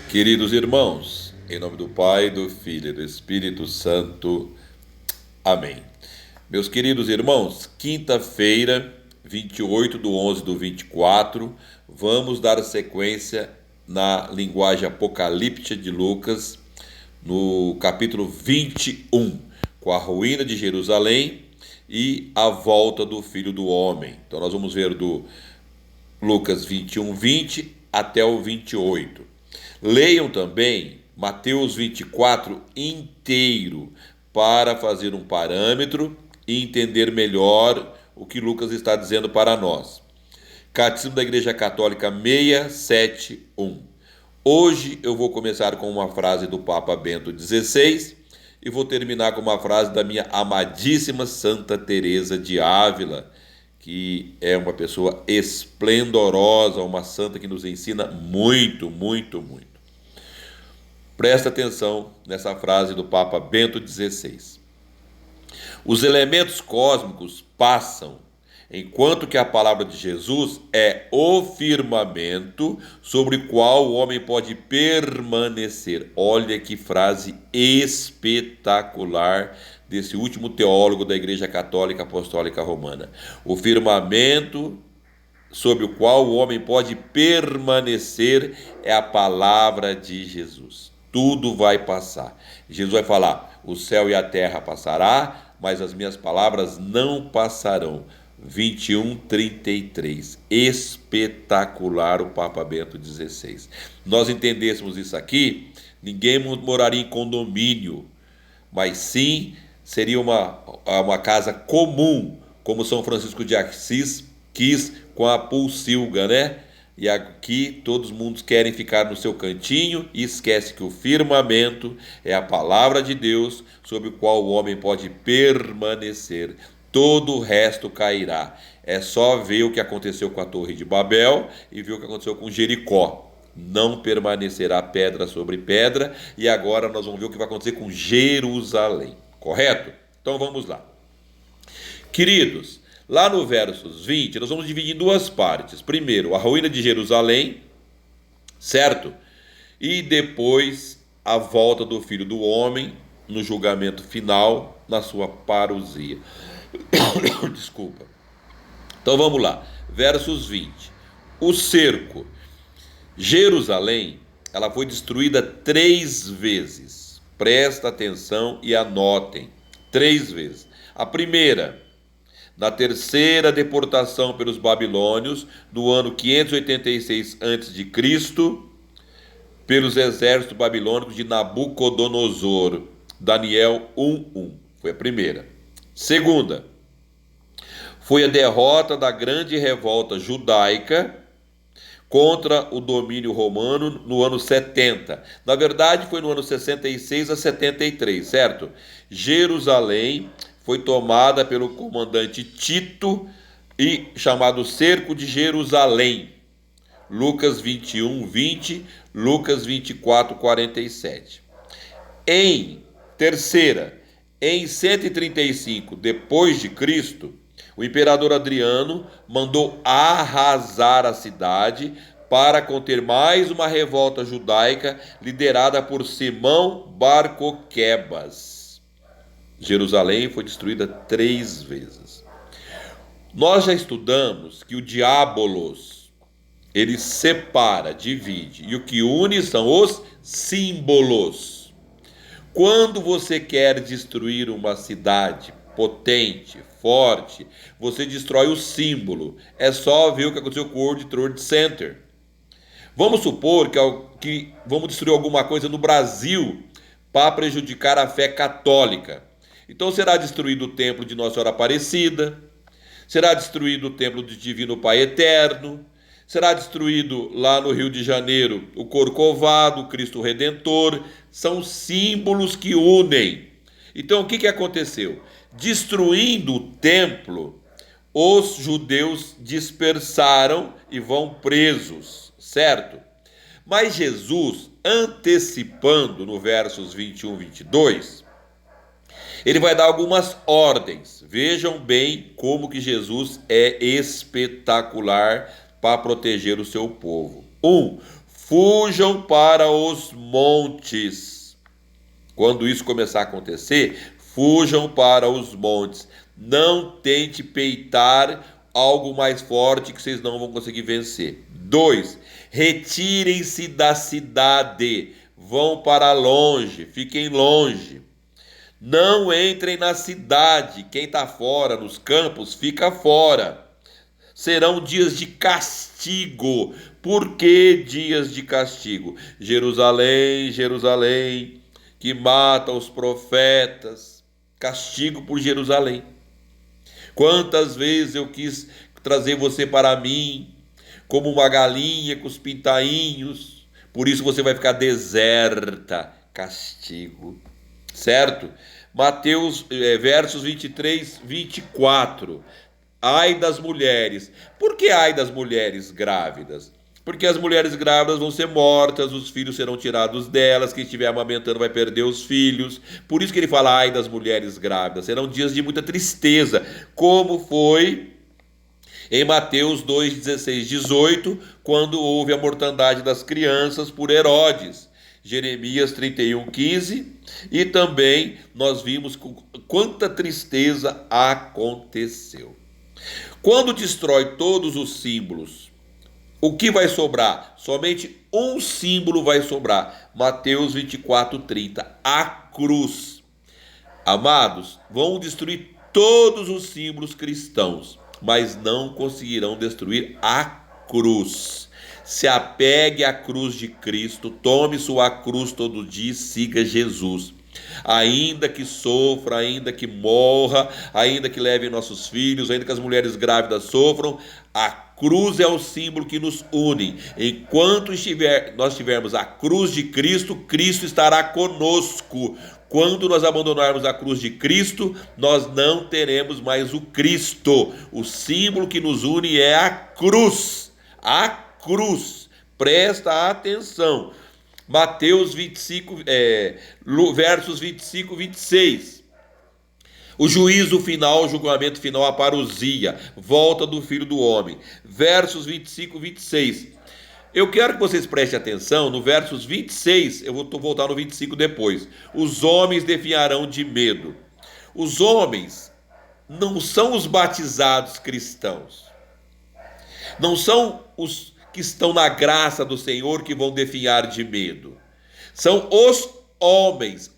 Queridos irmãos, em nome do Pai, do Filho e do Espírito Santo. Amém. Meus queridos irmãos, quinta-feira, 28/11/24, vamos dar sequência na linguagem apocalíptica de Lucas, no capítulo 21, com a ruína de Jerusalém e a volta do Filho do Homem. Então nós vamos ver do Lucas 21:20 até o 28. Leiam também Mateus 24 inteiro para fazer um parâmetro e entender melhor o que Lucas está dizendo para nós. Catecismo da Igreja Católica 671. Hoje eu vou começar com uma frase do Papa Bento XVI e vou terminar com uma frase da minha amadíssima Santa Teresa de Ávila, que é uma pessoa esplendorosa, uma santa que nos ensina muito, muito, muito. Presta atenção nessa frase do Papa Bento XVI. Os elementos cósmicos passam, enquanto que a palavra de Jesus é o firmamento sobre o qual o homem pode permanecer. Olha que frase espetacular desse último teólogo da Igreja Católica Apostólica Romana. O firmamento sobre o qual o homem pode permanecer é a palavra de Jesus. Tudo vai passar. Jesus vai falar: o céu e a terra passará, mas as minhas palavras não passarão. 21:33. Espetacular o Papa Bento XVI. Nós entendêssemos isso aqui, ninguém moraria em condomínio, mas sim seria uma casa comum, como São Francisco de Assis quis com a Pulsilga, né? E aqui todos os mundos querem ficar no seu cantinho e esquece que o firmamento é a palavra de Deus sobre o qual o homem pode permanecer. Todo o resto cairá. É só ver o que aconteceu com a Torre de Babel e ver o que aconteceu com Jericó. Não permanecerá pedra sobre pedra. E agora nós vamos ver o que vai acontecer com Jerusalém. Correto? Então vamos lá. Queridos, lá no versos 20, nós vamos dividir em duas partes. Primeiro, a ruína de Jerusalém, certo? E depois, a volta do Filho do Homem no julgamento final, na sua parousia. Desculpa. Então vamos lá. Versos 20. O cerco. Jerusalém, ela foi destruída 3 vezes. Presta atenção e anotem. 3 vezes. A primeira, na terceira deportação pelos babilônios, no ano 586 a.C., pelos exércitos babilônicos de Nabucodonosor. Daniel 1:1. Foi a primeira. Segunda, foi a derrota da grande revolta judaica contra o domínio romano no ano 70. Na verdade, foi no ano 66 a 73, certo? Jerusalém foi tomada pelo comandante Tito e chamado Cerco de Jerusalém. Lucas 21:20, Lucas 24:47. Em terceira, em 135 depois de Cristo, o imperador Adriano mandou arrasar a cidade para conter mais uma revolta judaica liderada por Simão Bar Coquebas. Jerusalém foi destruída 3 vezes. Nós já estudamos que o diabolos, ele separa, divide, e o que une são os símbolos. Quando você quer destruir uma cidade potente, forte, você destrói o símbolo. É só ver o que aconteceu com o World Trade Center. Vamos supor que vamos destruir alguma coisa no Brasil para prejudicar a fé católica. Então será destruído o templo de Nossa Senhora Aparecida, será destruído o templo do Divino Pai Eterno, será destruído lá no Rio de Janeiro o Corcovado, o Cristo Redentor. São símbolos que unem. Então o que aconteceu? Destruindo o templo, os judeus dispersaram e vão presos, certo? Mas Jesus, antecipando no versos 21 e 22, ele vai dar algumas ordens. Vejam bem como que Jesus é espetacular para proteger o seu povo. fujam para os montes. Quando isso começar a acontecer, fujam para os montes. Não tente peitar algo mais forte que vocês não vão conseguir vencer. 2. Retirem-se da cidade. Vão para longe, fiquem longe. Não entrem na cidade. Quem está fora, nos campos, fica fora. Serão dias de castigo. Por que dias de castigo? Jerusalém, Jerusalém, que mata os profetas. Castigo por Jerusalém. Quantas vezes eu quis trazer você para mim, como uma galinha com os pintainhos. Por isso você vai ficar deserta. Castigo. Certo? Mateus, versos 23, 24. Ai das mulheres. Por que ai das mulheres grávidas? Porque as mulheres grávidas vão ser mortas, os filhos serão tirados delas, quem estiver amamentando vai perder os filhos. Por isso que ele fala ai das mulheres grávidas. Serão dias de muita tristeza, como foi em Mateus 2, 16, 18, quando houve a mortandade das crianças por Herodes. Jeremias 31, 15, e também nós vimos quanta tristeza aconteceu. Quando destrói todos os símbolos, o que vai sobrar? Somente um símbolo vai sobrar. Mateus 24, 30, a cruz. Amados, vão destruir todos os símbolos cristãos, mas não conseguirão destruir a cruz. Se apegue à cruz de Cristo, tome sua cruz todo dia e siga Jesus. Ainda que sofra, ainda que morra, ainda que leve nossos filhos, ainda que as mulheres grávidas sofram, a cruz é o símbolo que nos une. Enquanto nós tivermos a cruz de Cristo, Cristo estará conosco. Quando nós abandonarmos a cruz de Cristo, nós não teremos mais o Cristo. O símbolo que nos une é a cruz. A cruz. Presta atenção. Mateus 25, versos 25 e 26. O juízo final, o julgamento final, a parousia, volta do Filho do Homem. Versos 25 e 26. Eu quero que vocês prestem atenção no versos 26, eu vou voltar no 25 depois. Os homens definharão de medo. Os homens não são os batizados cristãos. Não são os que estão na graça do Senhor que vão definhar de medo. São os homens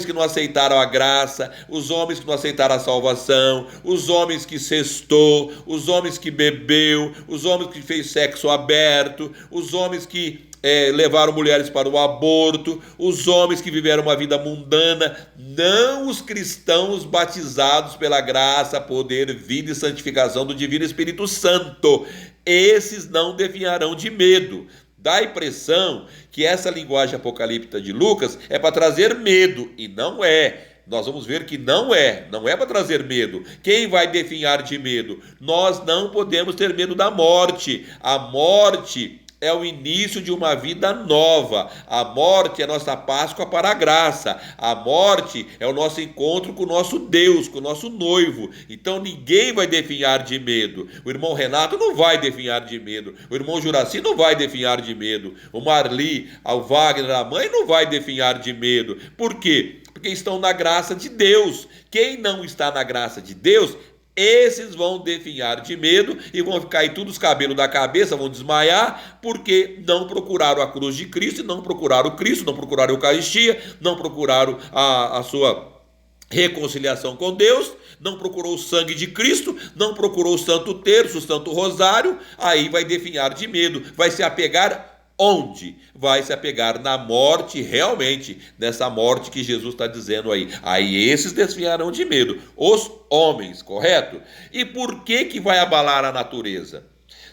que não aceitaram a graça, os homens que não aceitaram a salvação, os homens que cestou, os homens que bebeu, os homens que fez sexo aberto, os homens que levaram mulheres para o aborto, os homens que viveram uma vida mundana, não os cristãos batizados pela graça, poder, vida e santificação do Divino Espírito Santo. Esses não definharão de medo. Dá a impressão que essa linguagem apocalíptica de Lucas é para trazer medo, e não é. Nós vamos ver que não é para trazer medo. Quem vai definhar de medo? Nós não podemos ter medo da morte. A morte é o início de uma vida nova. A morte é a nossa Páscoa para a graça. A morte é o nosso encontro com o nosso Deus, com o nosso noivo. Então ninguém vai definhar de medo. O irmão Renato não vai definhar de medo. O irmão Juraci não vai definhar de medo. O Marli, o Wagner, a mãe não vai definhar de medo. Por quê? Porque estão na graça de Deus. Quem não está na graça de Deus, esses vão definhar de medo e vão cair tudo os cabelos da cabeça, vão desmaiar, porque não procuraram a cruz de Cristo, não procuraram o Cristo, não procuraram a Eucaristia, não procuraram a sua reconciliação com Deus, não procurou o sangue de Cristo, não procurou o Santo Terço, o Santo Rosário, aí vai definhar de medo, vai se apegar onde? Vai se apegar na morte, realmente, nessa morte que Jesus está dizendo aí. Aí esses desfiarão de medo, os homens, correto? E por que vai abalar a natureza?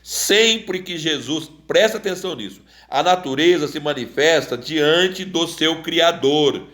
Sempre que Jesus, presta atenção nisso, a natureza se manifesta diante do seu Criador.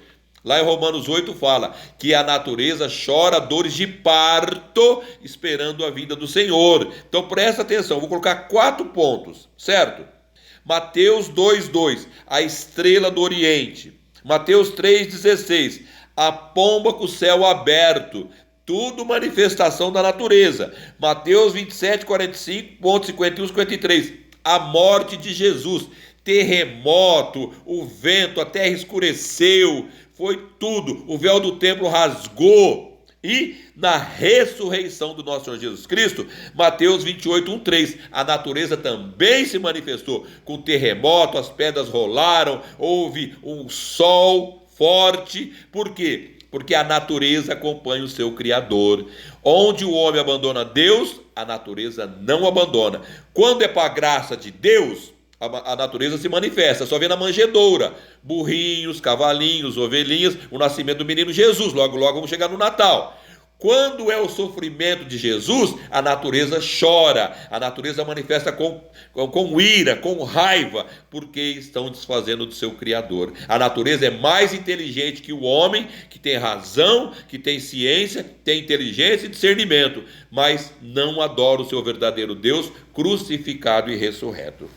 Lá em Romanos 8 fala que a natureza chora dores de parto, esperando a vinda do Senhor. Então presta atenção, vou colocar 4 pontos, certo? Mateus 2:2, a estrela do Oriente. Mateus 3:16, a pomba com o céu aberto. Tudo manifestação da natureza. Mateus 27:45, 51, 53, a morte de Jesus. terremoto, o vento, a terra escureceu, foi tudo. O véu do templo rasgou. E na ressurreição do nosso Senhor Jesus Cristo, Mateus 28, 1-3, a natureza também se manifestou com terremoto, as pedras rolaram, houve um sol forte. Por quê? Porque a natureza acompanha o seu Criador. Onde o homem abandona Deus, a natureza não abandona. Quando é para a graça de Deus, a natureza se manifesta. Só vê na manjedoura, burrinhos, cavalinhos, ovelhinhas, o nascimento do menino Jesus. Logo, logo vamos chegar no Natal. Quando é o sofrimento de Jesus, a natureza chora, a natureza manifesta com ira, com raiva, porque estão desfazendo do seu Criador. A natureza é mais inteligente que o homem, que tem razão, que tem ciência, tem inteligência e discernimento, mas não adora o seu verdadeiro Deus crucificado e ressurreto.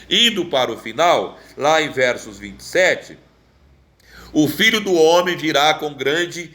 Indo para o final, lá em versos 27, o Filho do Homem virá com grande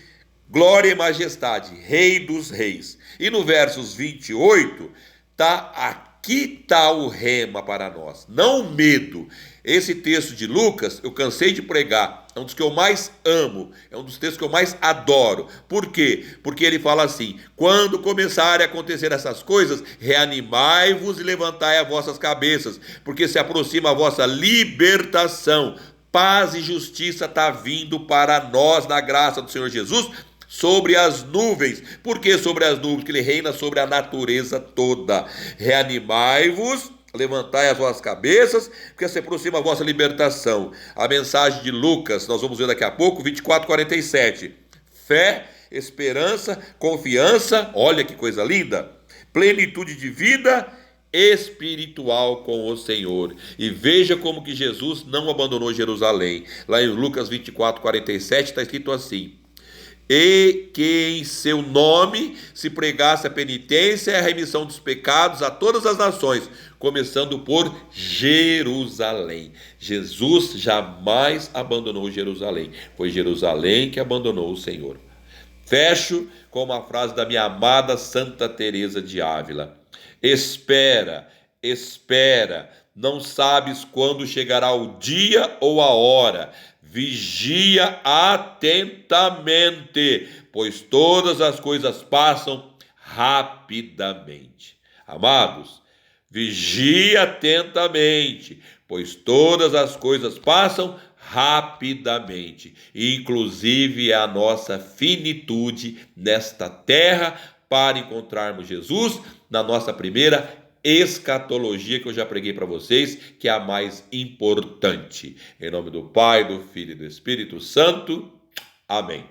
glória e majestade, Rei dos Reis. E no versos 28, aqui está o rema para nós, não o medo. Esse texto de Lucas, eu cansei de pregar, é um dos que eu mais amo, é um dos textos que eu mais adoro. Por quê? Porque ele fala assim: quando começarem a acontecer essas coisas, reanimai-vos e levantai as vossas cabeças, porque se aproxima a vossa libertação. Paz e justiça está vindo para nós na graça do Senhor Jesus, sobre as nuvens. Por que sobre as nuvens? Porque ele reina sobre a natureza toda. Reanimai-vos, levantai as vossas cabeças, porque se aproxima a vossa libertação. A mensagem de Lucas, nós vamos ver daqui a pouco, 24:47. Fé, esperança, confiança, olha que coisa linda, plenitude de vida espiritual com o Senhor. E veja como que Jesus não abandonou Jerusalém. Lá em Lucas 24:47 está escrito assim: e que em seu nome se pregasse a penitência e a remissão dos pecados a todas as nações, começando por Jerusalém. Jesus jamais abandonou Jerusalém. Foi Jerusalém que abandonou o Senhor. Fecho com uma frase da minha amada Santa Teresa de Ávila: espera, espera, não sabes quando chegará o dia ou a hora. Vigia atentamente, pois todas as coisas passam rapidamente. Amados, vigie atentamente, pois todas as coisas passam rapidamente, inclusive a nossa finitude nesta terra, para encontrarmos Jesus na nossa primeira escatologia, que eu já preguei para vocês, que é a mais importante. Em nome do Pai, do Filho e do Espírito Santo. Amém.